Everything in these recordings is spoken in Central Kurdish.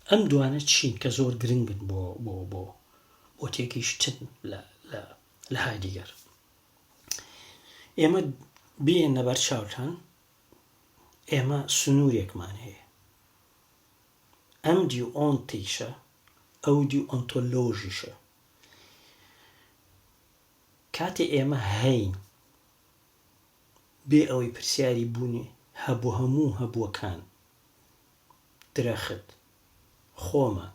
ئەم دوانە چین کە زۆر گرنگن بۆ تێگەیشتن لە هایدگر. ئێمە بێنە بەر چاوتان، ئێمە سنوورێکمان هەیە، ئەم دیۆنتیشە، ئەو دیۆنتۆلۆژیشە. کاتێ ئێمە هەین بێ ئەوەی پرسیاری بوونی هەموو هەبووەکان، درەخت، خۆمان،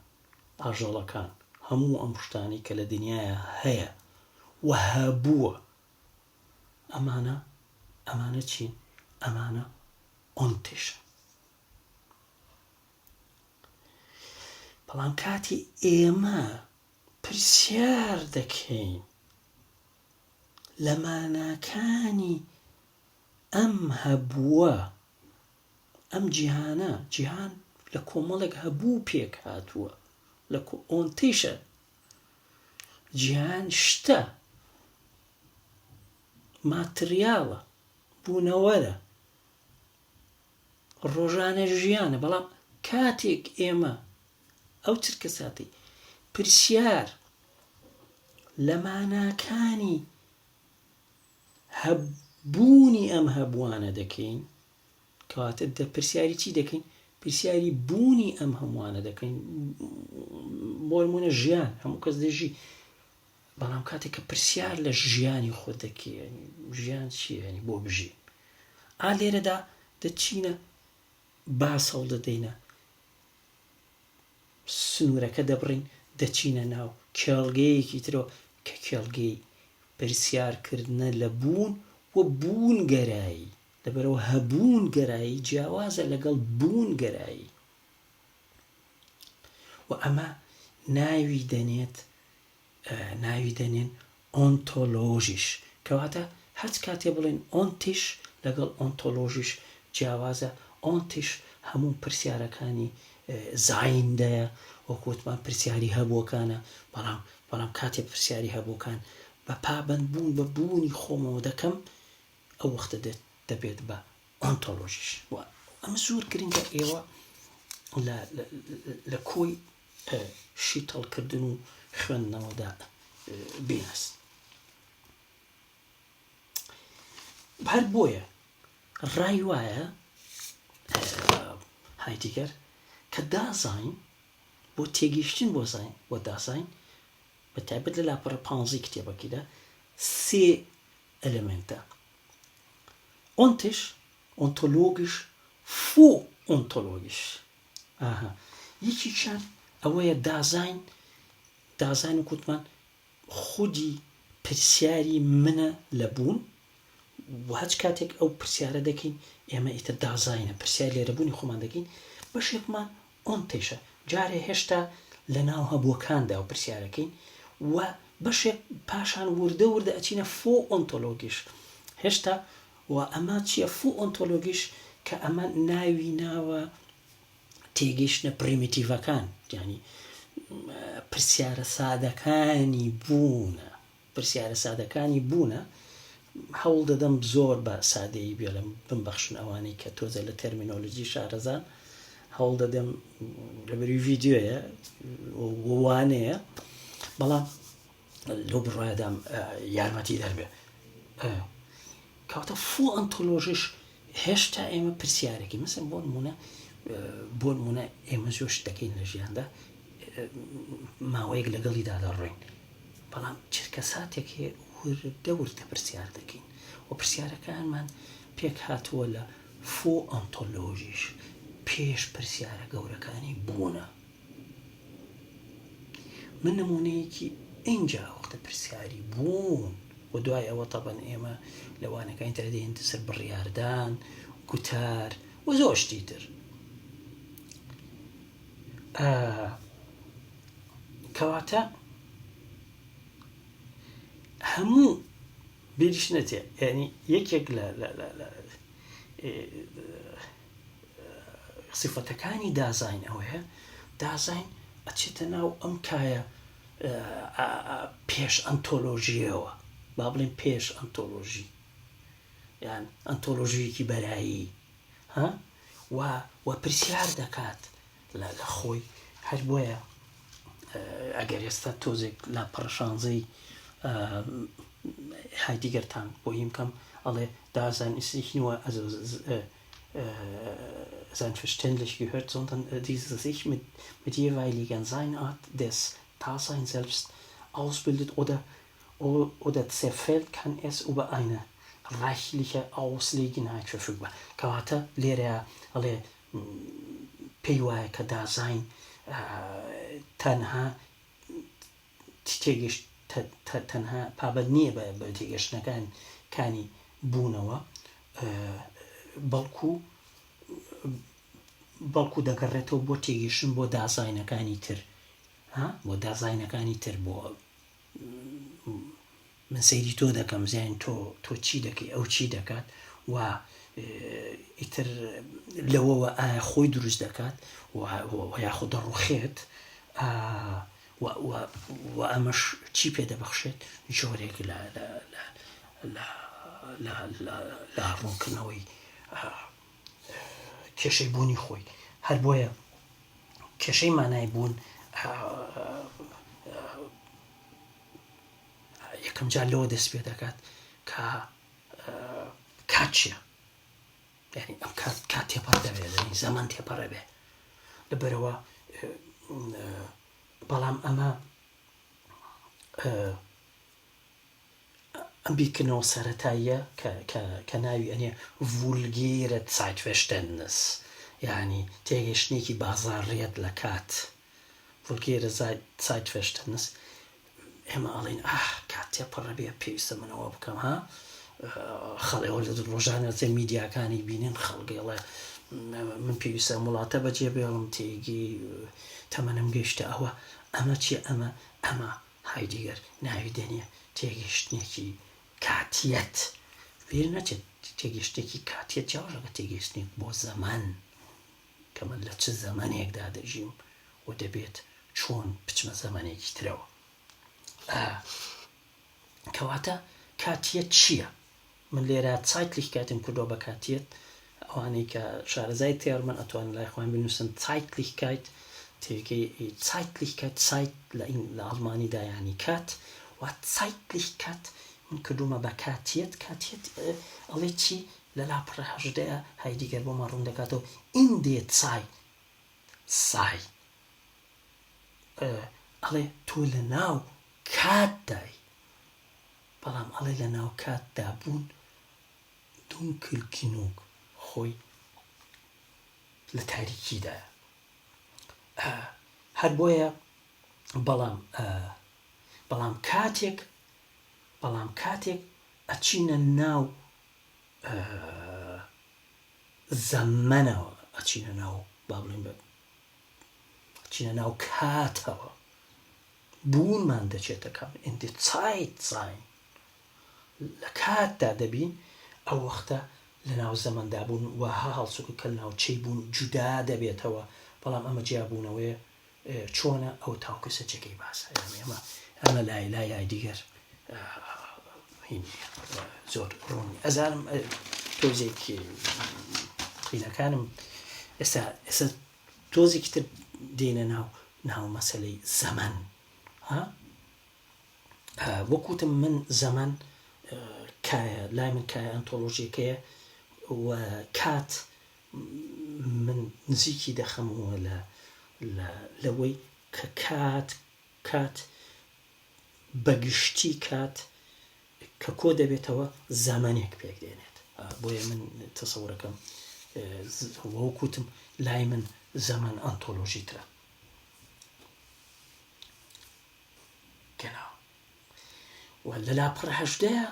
ئاژەڵەکان، هەموو ئەم شتانی کە لە دنیاە هەیە و هەبووە، ئەمانە چین؟ ئەمانە ئۆنتیشە. بەڵام کاتی ئێمە پرسیار دەکەین لە ماناکانی ئەم هەبووە، ئەم جیهان لە کۆمەڵێک هەبوو پێک هاتووە، لە ئۆنتیشە. جیهان شتە، ماتریاڵە، بوونەوەرە، ڕۆژانە ژیانە. بەڵام کاتێک ئێمە ئەو چرکە ساتی پرسیار لە ماناکانی هەبوونی ئەم هەبووانە دەکەین، کەواتە پرسیاری چی دەکەین؟ پرسیاری بوونی ئەم هەمووانە دەکەین. بۆ نمونە ژیان، هەموو کەس دەژی، بەڵام کاتێک کە پرسیار لە ژیانی خۆ دەکەی، ژیان چیە بۆ بژی، لێرەدا دەچینە باس هەڵدەدەینە، سنوورەکە دەبڕین، دەچینە ناو کێڵگەیەکی ترەوە کە کێڵگەی پرسیارکردنە لە بوون و بوون گەرایی، لەبەرەوە هەبوون گەرایی جیاوازە لەگەڵ بوون گەرایی. و ئەمە ناوی دەنێن ئۆنتۆلۆژیش، کەواتە هەچ کاتێ بڵێن ئۆنتیش لەگەڵ ئۆنتۆلۆژیش جیاوازە. ئۆنتیش هەموو پرسیارەکانی زایندەیە، وەکوتمان پرسیاری هەبووەکانە، بەڵام کاتێ پرسیاری هەبووەکان بە پابەند بوون بە بوونی خۆمەوە دەکەم، ئەو وەختە دەبێت بە ئۆنتۆلۆژیش. ئەمە زۆر گرنگە ئێوە لە کۆی شیتەڵکردن و خوێندنەوەدا بینەست. هەر بۆیە ڕای وایە هایدگر کە دازاین بۆ تێگەیشتن بۆ دازاین، بە تایبەت لە لاپەڕە 15 کتێبەکەیدا 3 ئەلێمنتە: ئۆنتیش، ئۆنتۆلۆگیش، فۆ ئۆنتۆلۆگیش. یەکیشان ئەوەیە دازاین وکوتمان خودی پرسیاری منە لە بوون، و هەچ کاتێک ئەو پرسیارە دەکەین ئێمە ئیتر دازاینە، پرسیار لێرەبوونی خۆمان دەکەین. بەشێکمان ئۆنتیشە، جارێ هێشتا لە ناو هەبووەکاندا و پرسیارەکەین، و بەشێک پاشان وردە ئەچینە فۆ ئۆنتۆلۆگیش هێشتا. و ئەمە چییە؟ فۆ ئۆنتۆلۆگیش کە ئەمە ناوە تێگەیشتنە پریمیتیڤەکان، یعنی پرسیارە سادەکانی بوونە. هەوڵ دەدەم زۆر بە سادەیی بێڵم، بمبەخشن ئەوانەی کە تۆزە لە تەرمینۆلۆژی شارەزان، هەوڵ دەدەم لەبەری ڤیدیۆیە وانەیە، بەڵام لەو بڕایەدام یارمەتی دەربێ. کەواتە فۆ ئۆنتۆلۆژیش هێشتا ئێمە پرسیارێکی مەسەن بۆ نمونە ئێمە زۆر شت دەکەین لە ژیاندا، ماوەیەک لەگەڵیدا دەڕۆین، بەڵام چرکە ساتێک هەیە وردە پرسیار دەکەین، و پرسیارەکانمان پێک هاتووە لە فۆ ئۆنتۆلۆژیش، پێش پرسیارە گەورەکانی بوونە. من نمونەیەکی ئینجا وەختە پرسیاری بوون، و دوای ئەوە تەبەن ئێمە لەوانەکانی تر دێن سەر بڕیاردان، گوتار و زۆر شتی تر. کەواتە هەموو بیریش نەتێ، یعنی یەکێک لە سیفەتەکانی دازاین ئەوەیە، دازاین ئەچێتە ناو ئەم کایە پێش ئەنتۆلۆژیەوە، با بڵێن پێش ئەنتۆلۆژی، یان ئەنتۆلۆژیەکی بەرایی، و پرسیار دەکات لە خۆی هەر بۆیە ئەگەر ئێستا تۆزێک لە پڕەشانزەی هایدیگەرتان بۆ هیم کەم ئەڵێ Dasein ist nicht nur, also sein Verständlich gehört, sondern dieses sich mit jeweiligen Seinart des Daseins selbst ausbildet oder zerfällt, kann es über eine reichliche Auslegenheit verfügbar. Kawata lehre alle Peiwai ka Dasein تەنها تەنها پابەت نییە بە تێگەشتنەکانی بوونەوە بەڵکو دەگەڕێتەوە بۆ تێگەشتن بۆ دازاینەکانی تر بۆ دازاینەکانی تر بۆ من سەیری تۆ دەکەم زیان تۆ چی دەکەی ئەو چی دەکات و ئیتر لەوەوە ئایا خۆی دروست دەکات و یاخۆ دەڕوخێت و ئەمەش چی پێ دەبەخشێت جۆرێک لە ڕوونکردنەوەی کێشەی بوونی خۆی هەر بۆیە کێشەی مانای بوون یەکەم جار لەوە دەست پێ دەکات کە کات چییە یعنی ئەم کات تێپەڕ دەبێت زەمان تێپەڕە بێ لەبەرەوە بەڵام ئەمە ئەم بیرکردنەوە سەرەتاییە کە ناوی ئەنێ vulgäre Zeitverständnis یعنی تێگەشتنێکی بازاڕیەت لە کات vulgäre Zeitverständnis ئێمە ئەڵێن کات تێپەڕە بێ پێویستە منەوە بکەم خەڵێەوە لە ڕۆژانە چە میدیاکانی بینن خەڵگەڵێ من پێویستە وڵاتە بەجێ بێڵم تێگی تەمەنم گەیشتە ئەمە چیە ئەمە هایدیگەر ناوی دێنێ تێگەشتنێکی کاتیەت بیر نەچێت تێگەشتێکی کاتیەت جاوەژەکە تێگەشتنێک بۆ زەمان کە من لە چ زەمانێکدا دەژیم و دەبێت چۆن بچمە زەمانێکی ترەوە کەواتە کاتیەت چییە من لێرە Zeitlichkeiten کردۆ بە کاتیەت ئەوانەی کە شارەزای تێڕمن ئەتوان لای خۆیان بنووسن Zeitlichkeit تێگەی Zeitlichkeit Zeit لە ئەڵمانیدا یانی کات و Zeitlichkeit من کردومە بە کاتیەت ئەڵێ چی لە لاپڕە هەژدەیە هایدیگەر بۆمان ڕوون دەکاتەوە in der Zeit sei ئەڵێ تۆ لە ناو کاتدای بەڵام ئەڵێ لە ناو کاتدا بوون dunkel genug خۆی لە تاریکیدایە هەر بۆیە بەڵام کاتێک ئەچینە ناو زەمەنەوە ئەچینە ناو با بڵێن ئەچینە ناو کاتەوە بوونمان دەچێتە کەم in der Zeit sein لە کاتدا دەبین ئەو وەختە لە ناو زەمەندا بوون و هەڵسوکە کە ناو چی بوون جودا دەبێتەوە بەڵام ئەمە جیابوونەوەی چۆنە ئەو تاوکە سەرچەکەی باسە ئەمە لای دیگەر زۆر ڕوونی ئەزانم تۆزێکی قینەکانم ئێستا تۆزێکی تر دێنە ناو مەسەلەی زەمەن وەکوتم من زەمەن لای من کایە ئەنتۆلۆژیەکەیە و کات من نزیکی دەخەمەوە لەوەی کە کات بەگشتی کات کە کۆ دەبێتەوە زەمانێک پێک دێنێت بۆیە من تەسەورەکەم وەکوتم لای من زەمەن ئەنتۆلۆژی ترە و لە لاپڕە هەژدەیە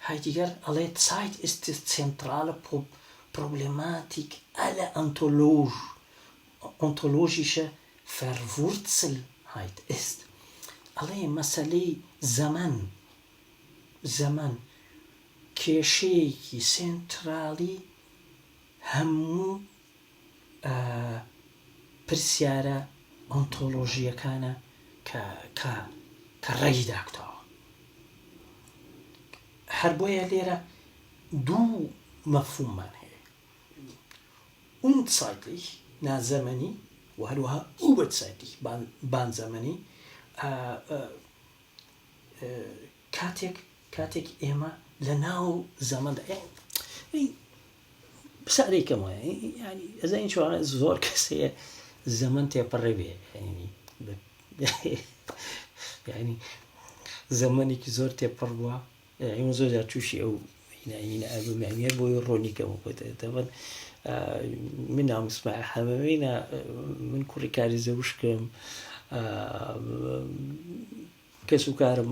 Heidegger alle Zeit ist die zentrale Problematik aller ontologische Verwurzeltheit ist. Alle Masale Zaman کێشەیەکی سنترالی هەموو پرسیارە ئۆنتۆلۆژیەکانە کە ڕێی داکتەوە هەر بۆیە لێرە دوو مەفهوممان هەیە zeitlich نازەمەنی و هەروەها ئەو بەچایتی بانزەمەنی کاتێک ئێمە لە ناو زەمەندا بسارێکم وایە ینی ئەزانین چۆن زۆر کەسەیە زەمەن تێپەڕێ بێ ینی زەمەنێکی زۆر تێپەڕ بووە ئێمە زۆر جار تووشی ئەو هینە بۆی ڕۆنیکەم دەبن من نامسمع حەمەمینە من کوڕی کاری زەوشکم کەس و کارم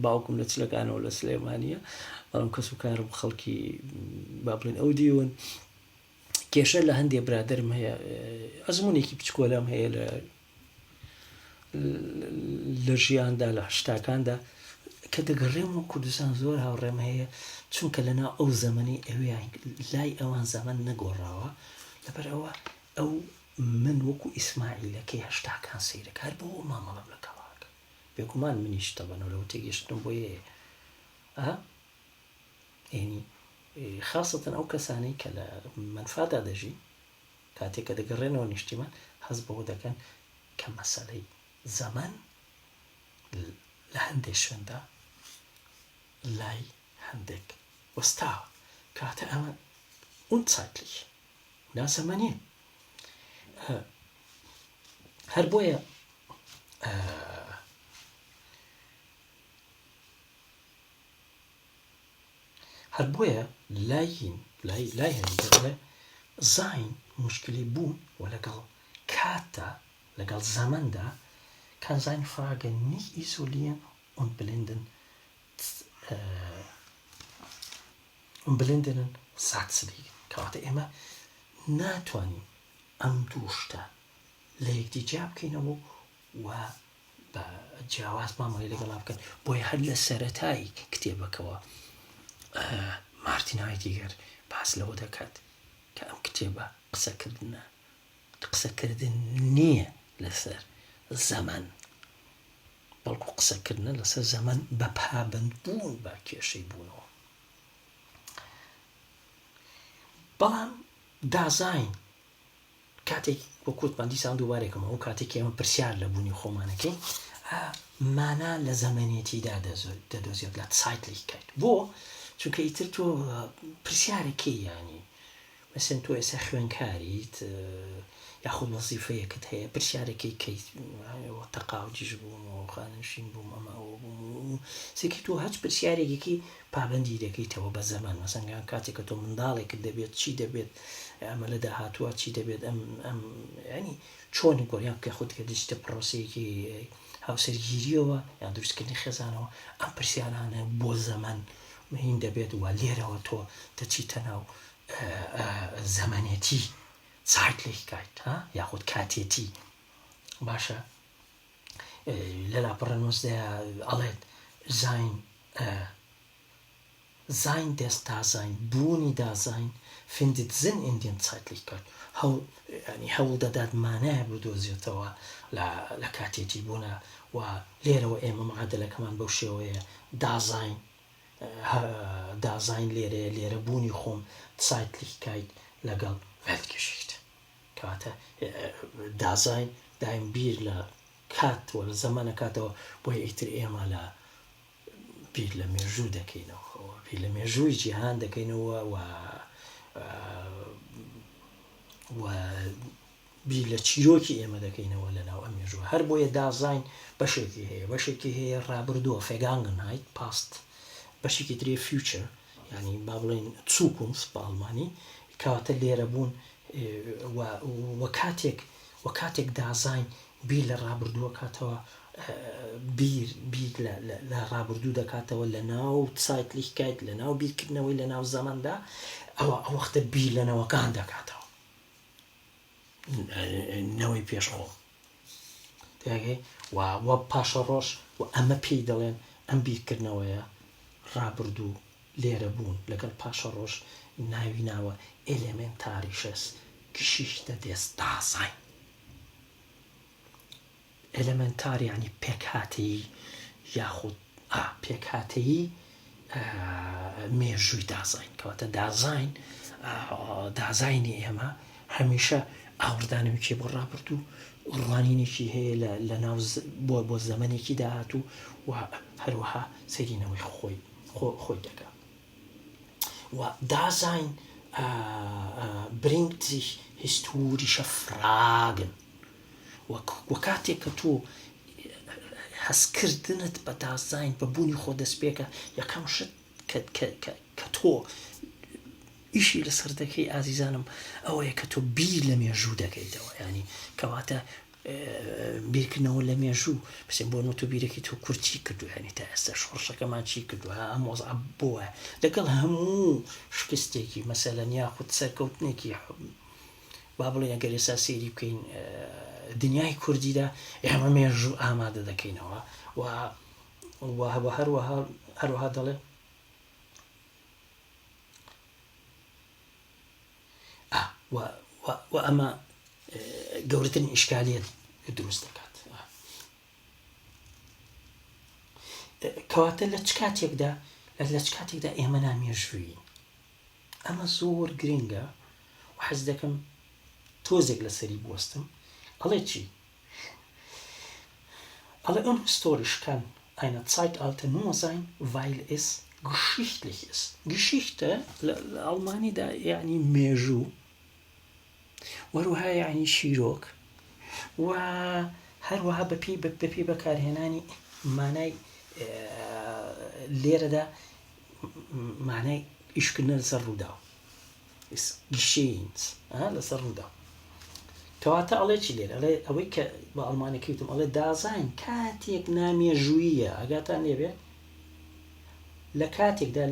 باوکم لە چلەکانەوە لە سلێمانیە بەڵام کەس و کارم خەڵکی با بڵێن ئەو دیون کێشە لە هەندێک برادرم هەیە ئەزمونێکی بچکۆلەم هەیە لە ژیاندا لە هەشتاکاندا کە دەگەڕێمەوە کوردستان زۆر هاوڕێم هەیە چونکە لەناو ئەو زەمەنی ئەوەیان لای ئەوان زەمەن نەگۆڕاوە لەبەرەوە ئەو من وەکو ئیسماعیلەکەی هەشتاکان سەیرەکە هەر بۆ مامەڵەم لە کەڵاکە بێگومان منیش تەبەنەوە لەوە تێگەشتم بۆیە ینی خاصەتەن ئەو کەسانەی کە لە منفادا دەژی کاتێک کە دەگەڕێنەوە نیشتیمان هەست بەوە دەکەن کە مەسەلەی زەمەن لە هەندێک شوێندا لای هەندێک وەستاوە کاتە ئەمە unzeitlich ناسەمەنیە هەر بۆیە لای هەندێک زاین مشکلی بوون و لەگەڵ کاتە لەگەڵ زەمەندا kann seine Frage nicht isolieren und blendenden Satz liegen. کەواتە ئێمە ناتوانین ئەم دوو شتە لە یەکدی جیا بکەینەوە و بە جیاواز مامەڵی لەگەڵا بکەن بۆیە هەر لە سەرەتایی کتێبەکەوە مارتین هایدیگر باس لەوە دەکات کە ئەم کتێبە قسەکردن نییە لەسەر زەمەن بەڵکو قسەکردنە لەسەر زەمەن بە پابند بوون بە کێشەی بوونەوە بەڵام دازاین کاتێک وەکوتمان دیسان دووبارێکەوە ئەو کاتێک ئێمە پرسیار لە بوونی خۆمانەکەی مانا لە زەمەنێتیدا دەدۆزێت لە سایتلیکەیت بۆ چونکە ئیتر تۆ پرسیارێکی ینی مەسەن تۆ ئێستا خوێنکاریت یاخود وەزیفەیەکت هەیە پرسیارێکی کەیت تەقاوجیش بووم و خانشین بووم ئەمە ئەوە بووم سێکی تۆ هەچ پرسیارێکی پابندی دەکەیتەوە بە زەمان مەسەنگان کاتێککە تۆ منداڵێکت دەبێت چی دەبێت ئەمە لە داهاتووە چی دەبێت ئەم ینی چۆن گۆریان کە خودکە دەچیتە پرۆسەیەکی هاوسەرگیریەوە یان دروستکردنی خێزانەوە ئەم پرسیارانە بۆ زەمان هین دەبێت وە لێرەوە تۆ دەچیتە ناو زەمانێتی سایتلیکایت یاخود کاتێتی باشە لە لاپەڕە نۆزدەیە ئەڵێت sein des Dasein بوونی دازاین findet Sinn in den Zeitlichkeit هەوڵ دەدات مانایە بدۆزێتەوە لە کاتێتی بوونە و لێرەوە ئێمە معادلەکەمان بەو شێوەیە دازاین لێرە بوونی خۆم Zeitlichkeit لەگەڵ Weltgeschichte کاتە دازاین دایم بیر لە کاتوە لە زەمانە کاتەوە بۆیە ئیتر ئێمە لە بیر لە مێژوو دەکەینەوە بیر لە مێژووی جیهان دەکەینەوە و بیر لە چیرۆکی ئێمە دەکەینەوە لە ناو ئەم مێژووە هەر بۆیە دازاین بەشێکی هەیە ڕابردووە فێگانگنهایت پاست بەشێکی درێ فیوچر ینی با بڵێن چووکونس بە ئەڵمانی کاتە لێرە بوون وە کاتێک دازاین بیر لە ڕابردووە کاتەوە بیر لە ڕابردوو دەکاتەوە لە ناو سایتلیکایت لە ناو بیرکردنەوەی لە ناو زەماندا ئەو وەختە بیر لە نەوەکان دەکاتەوە نەوەی پێشخۆ وە پاشە ڕۆژ و ئەمە پێی دەڵێن ئەم بیرکردنەوەیە ڕابردوو لێرە بوون لەگەڵ پاشە ڕۆژ ناوی ناوە elementarisches Geschichte des Dasein elementar ینی پێکهاتەیی یاخود پێکهاتەیی مێژووی دازاین کەواتە دازاینی ئێمە هەمیشە ئاوردانێکی بۆ ڕابرد و ڕوانینێکی هەیە لە ناو بۆ زەمانێکی داهاتوو و هەروەها سەیرینەوەی خۆی دەکات. و Dasein bringt sich historische Fragen. و کاتێک کە تۆ هەستکردنت بە دازاین بە بوونی خۆ دەست پێکە، یەکەم شت کە تۆ ئیشی لەسەر دەکەی ئازیزانم ئەوەیە کە تۆ بیر لە مێژوو دەکەیتەوە، ینی کەواتە بیرکردنەوە لە مێژوو بسێن بۆ تۆ بیرەکەی تۆ کورتی کردو، ینی تا ئێستا شۆڕشەکەمان چی کردووە ئەم وەزع بۆە لەگەڵ هەموو شکستێکی مەسەلەن یاخود سەرکەوتنێکی با بڵێ ئەگەر ئێستا سێری بکەین دنیای کوردیدا ئێمە مێژوو ئامادە دەکەینەوە و هەروەها دەڵێ و ئەمە گەورەترین ئیشکالیت دروست دەکات. کەواتە لە چ کاتێکدا ئێمە نامێژووین، ئەمە زۆر گرنگە و حەز دەکەم تۆزێک لەسەری بوەستم. ئەڵێ چی؟ ئەڵێ historisch kann eine Zeitalter nur sein, weil es geschichtlich ist. Geschichte لە ئەڵمانیدا یعنی مێژوو، وەروها یعنی شیرۆک، و هەروەها بەپێی بەکارهێنانی مانای لێرەدا مانای ئیشکردنە لەسەر ڕوودا گشێینس لەسەر ڕوودا. کەواتە ئەڵێ چی لێرە؟ ئەڵێ ئەوەی کە بە ئەڵمانەکەوتم ئەڵێ دازاین کاتێک نامێژوویە، ئەگاتان لێبێ لە کاتێکدا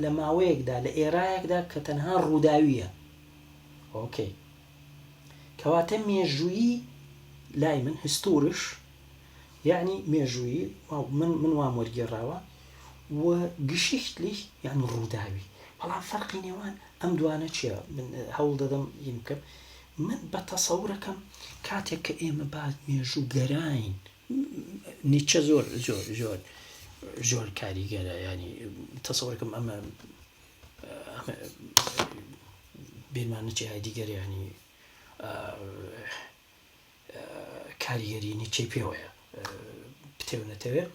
لە ماوەیەکدا لە ئێرایەکدا کە تەنها ڕووداویە. ئۆکەی، کەواتە مێژوویی لای من هیستۆریش یعنی مێژوویی من وام وەرگێڕاوە و گشیشتلیش یعنی ڕووداوی. بەڵام فەرقی نێوان ئەم دوانە چییە؟ من هەوڵ دەدەم ین بکەم، من بە تەسەورەکەم کاتێک کە ئێمە بعد مێژوو گەراین، نیچە زۆر کاریگەرە، ینی تەسەورەکەم ئەمە بێمان نچی های دیگەر ینی کاریگەری نیچەی پێوەیە بتێونەتەوێ.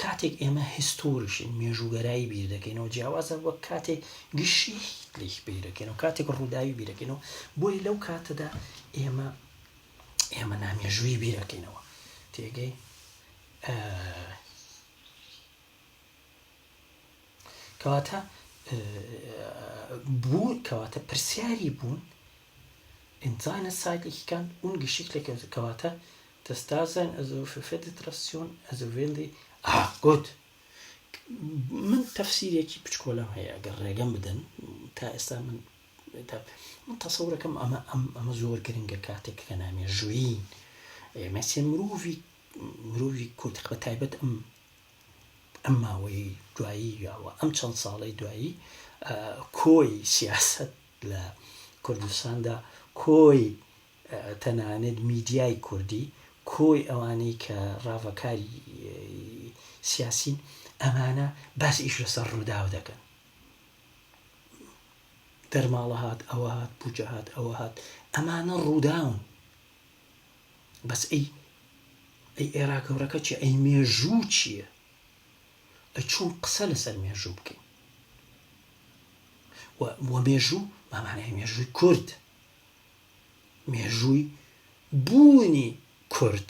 کاتێک ئێمە هیستۆریشین مێژووگەرایی بیر دەکەینەوە جیاوازە وەک کاتێک گشتلیش بیر دەکەینەوە، کاتێک ڕووداوی بیر دەکەینەوە، بۆی لەو کاتەدا ئێمە نامێژووی بیر دەکەینەوە. تێگەی؟ کەواتە پرسیاری بوون in seiner Zeitlichkeit ungeschichtlich کەواتە das Dasein also für Föderation also will die gut. من تەفسیرێکی بچکۆلەم هەیە ئەگەر ڕێگەم بدەن تا ئێستا من تەسەورەکەم ئەمە زۆر گرنگە کاتێک کە نامێژووین. مەسێ مرۆڤی کورد بە تایبەت ئەم ماوەی دوایی یاوە ئەم چەند ساڵەی دوایی کۆی سیاست لە کوردستاندا، کۆی تەنانەت میدیای کوردی، کۆی ئەوانەی کە ڕاوەکاری سیاسین، ئەمانە باسی ئیش لەسەر ڕووداو دەکەن. دەرماڵە هات، ئەوە هات، بوجە هات، ئەوە هات، ئەمانە ڕووداون. بەس ئەی ئێرا گەورەکە چیە؟ ئەی مێژوو چییە؟ ئەی چۆن قسە لەسەر مێژوو بکەین؟ و مێژوو مامانای مێژووی کورد، مێژووی بوونی کورد،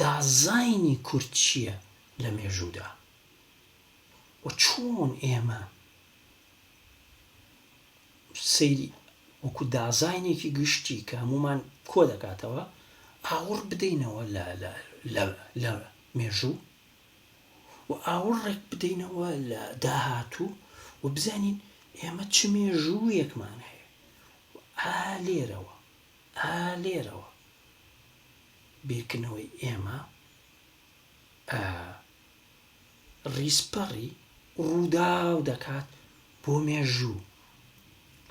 دازاینی کورد چییە لە مێژوودا؟ و چۆن ئێمە سەیری وەکو دازاینێکی گشتی کە هەمومان کۆ دەکاتەوە ئاوڕ بدەینەوە لە مێژوو و ئاوڕێک بدەینەوە لە داهاتوو و بزانین ئێمە چ مێژوویەکمان هەیە. لێرەوە بیرکردنەوەی ئێمە ڕیسپەڕی ڕووداو دەکات بۆ مێژوو.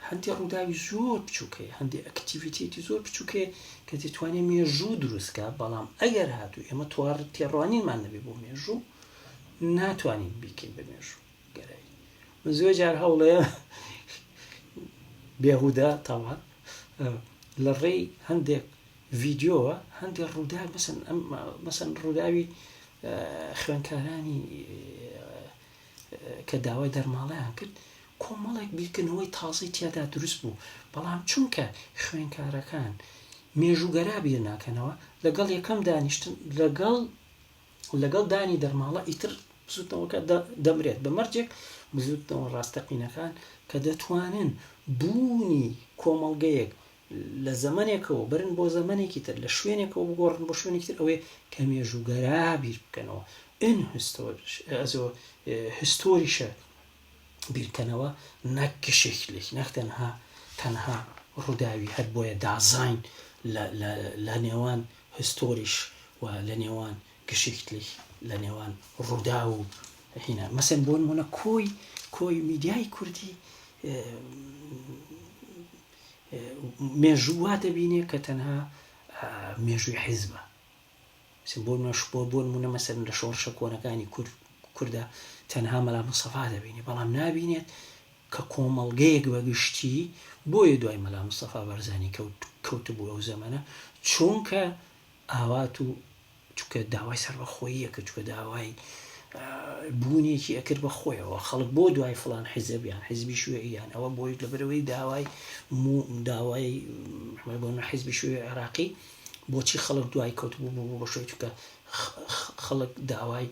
هەندێک ڕووداوی زۆر بچووکەیە، هەندێک ئەکتیڤیتێتی زۆر بچووکەیە کە دەتوانێت مێژوو دروستکە، بەڵام ئەگەر هاتوو ئێمە تێڕوانینمان نەبێ بۆ مێژوو ناتوانین بیکەین بە مێژوو گەرایی. من زۆر جار هەوڵەیە بێهودا تاوان لە ڕێی هەندێک ڤیددیۆوە هەندێک ڕوودا مەسەن ڕووداوی خوێنکارانی کە داوای دەرماڵیان کرد کۆمەڵێک بیرکردنەوەی تازەی تیادا دروست بوو بەڵام چونکە خوێنکارەکان مێژوگەرا بیر ناکەنەوە لەگەڵ یەکەم دانیشتن لەگەڵ دانی دەرماڵە ئیتر بزوتنەوەکە دەمرێت بەمەرجێک بزوتنەوە ڕاستەقینەکان کە دەتوانن بوونی کۆمەڵگەیەک لە زەمانێکەوە برن بۆ زەمانێکی تر لە شوێنێکەوە بگۆڕن بۆ شوێنێکی تر ئەوەیە کە مێژوگەرا بیر بکەنەوە ئین هستۆریشە بیرکەنەوە نەک گشتلی نەک تەنها ڕووداوی هەر بۆیە دازاین لە نێوان هستۆریش و لە نێوان گشتلی لە نێوان ڕوودا و هینە مەسەن بۆ نمونە کۆی میدیای کوردی مێژووا دەبینێ کە تەنها مێژووی حیزبە بۆ نمونە مەسەن لە شۆڕشە کۆنەکانی کووردا تەنها مەلا مستەفا دەبینێ بەڵام نابینێت کە کۆمەڵگەیەک بەگشتی بۆیە دوای مەلا مستەفا بەرزانی کەوت بوو ئەو زەمانە چونکە ئاوات و چونکە داوای سەربەخۆییە کە چونکە داوای بوونێکی ئەکرد بە خۆیەوە خەڵک بۆ دوای فڵان حیزبیان حیزبی شوێعیان ئەوە بۆی لەبەرەوەی داوای حیزبی شوێ عێراقی بۆچی خەڵک دوای کەوت بوو بە شوێ چونکە خەڵک داوای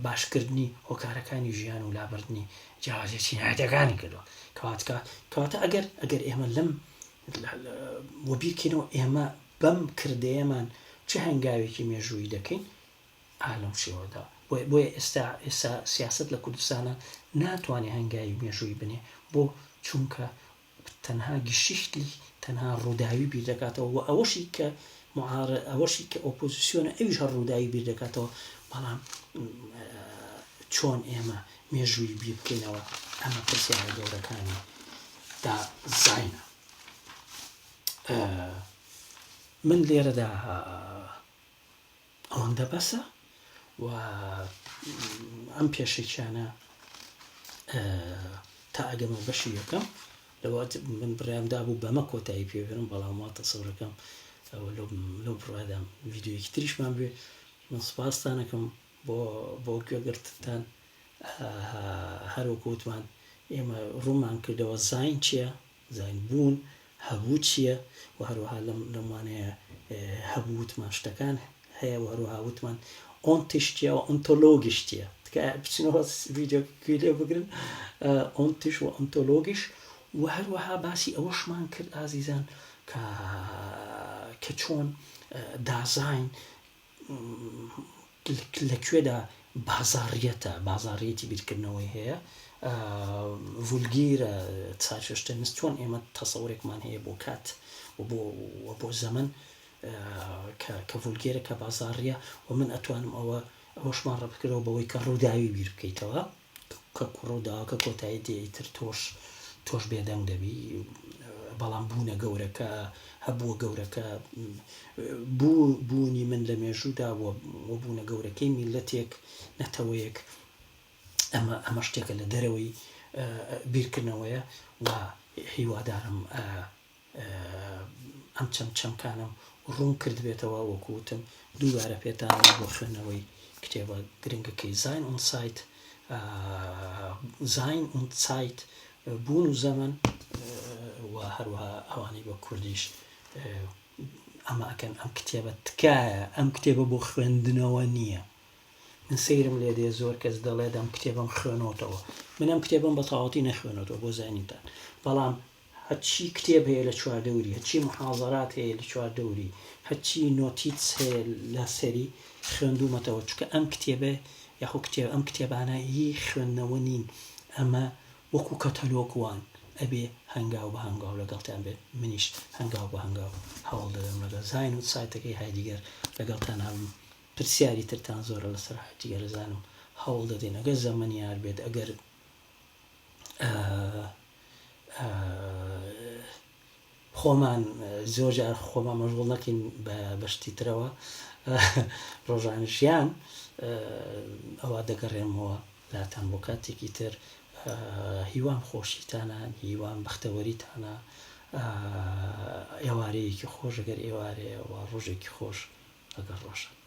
باشکردنی هۆکارەکانی ژیان و لابردنی جیاوازیەتی نایەتەکانی کردەوە کەواتە ئەگەر ئێمە لەم بۆ بیرکەینەوە ئێمە بەم کردەیەمان چه هەنگاوێکی مێژووی دەکەین ئالەم شێوەدا بۆیە ئێستا سیاست لە کوردستانە ناتوانێت هەنگاوی مێژووی بنێ بۆ چونکە تەنها گشتلی تەنها ڕووداوی بیر دەکاتەوە و ئەوەشی کە ئۆپۆزیسیۆنە ئەویش هەر ڕووداوی بیر دەکاتەوە بەڵام چۆن ئێمە مێژووی بیر بکەینەوە ئەمە پرسیارە گەورەکانی دازاینە من لێرەدا ئەوەندە بەسە و ئەم پێشێکیانە تا ئەگەمە بەشی یەکەم لەوە من بڕیامدا بوو بەمە کۆتایی پێبێنم بەڵام واتە سەورەکەم لەو بڕادام ڤیددیۆیەکی تریشمان بێ من سوپاستانەکەم بۆ گوێگرتتان هەروەکوتمان ئێمە ڕوومان کردەوە زاین چییە زاین بوون هەبوو چییە و هەروەها لەمانەیە هەبووتمان شتەکان هەیە و هەروەها وتمان ئۆنتیشتیە و ئۆنتۆلۆگیشتیە بچینەوە ڤیددیۆ لێ بگرن ئۆنتیش و ئۆنتۆلۆگیش و هەروەها باسی ئەوەشمان کرد ئازیزان کە چۆن دازاین لەکوێدا بازاڕیەتی بیرکردنەوەی هەیە ڤولگیرە چاچشتنس چۆن ئێمە تەسەورێکمان هەیە بۆ کات و بۆ زەمن کە ڤولگێرە کە بازاڕیە و من ئەتوانم ئەوەشمان ڕەبکردەوە بەوەی کە ڕووداوی بیر بکەیتەوە کە ڕووداوە کە کۆتایی دێتر تۆش بێدەنگ دەبی بەڵام بوونە گەورەکە هەبووە گەورەکە بوونی من لە مێژوودا و بوونە گەورەکەی میلەتێک نەتەوەیەک ئەمە شتێکە لە دەرەوەی بیرکردنەوەیە و هیوادارم ئەم چەمکانم ڕوون کرد بێتەوە وەکوتم دووبارە پێتان بۆ خوێندنەوەی کتێبە گرنگەکەی زاین ئۆن سایت بوون و زەمن و هەروەها ئەوانەی بە کوردیش ئەمە ئەکەن ئەم کتێبە تکایە ئەم کتێبە بۆ خوێندنەوە نییە من سەیرم لێ دێ زۆر کەس دەڵێت ئەم کتێبم خوێنەوەتەوە من ئەم کتێبم بە تەواوەتی نەخوێنەوە بۆ زانیتان بەڵام هەرچی کتێب هەیە لە چواردەوری هەرچی محاضەرات هەیە لە چواردەوری هەرچی نۆتیتس هەیە لە سەری خوێندومەتەوە چونکە ئەم کتێبە یاخۆ ئەم کتێبانە هی خوێندنەوە نین ئەمە وەکو کەتەلۆگوان ئەبێ هەنگاو بە هەنگاو لەگەڵتان بێت منیش هەنگاو بە هەنگاو هەوڵ دەدەم لەگەڵ زاین و سایتەکەی هایدیگەر لەگەڵتان هەم پرسیاری ترتان زۆرە لەسەر هایدیگەر زانم هەوڵ دەدەین ئەگەر زەمەنیار بێت ئەگەر خۆمان زۆر جار خۆمان مەشغوڵ نەکەین بە بەشتی ترەوە ڕۆژانە ژیان ئەوە دەگەڕێمەوە لاتان بۆ کاتێکی تر هیوام خۆشیتانە هیوام بەختەوەریتانە ئێوارەیەکی خۆش ئەگەر ئێوارەیە ڕۆژێکی خۆش ئەگەر ڕۆژە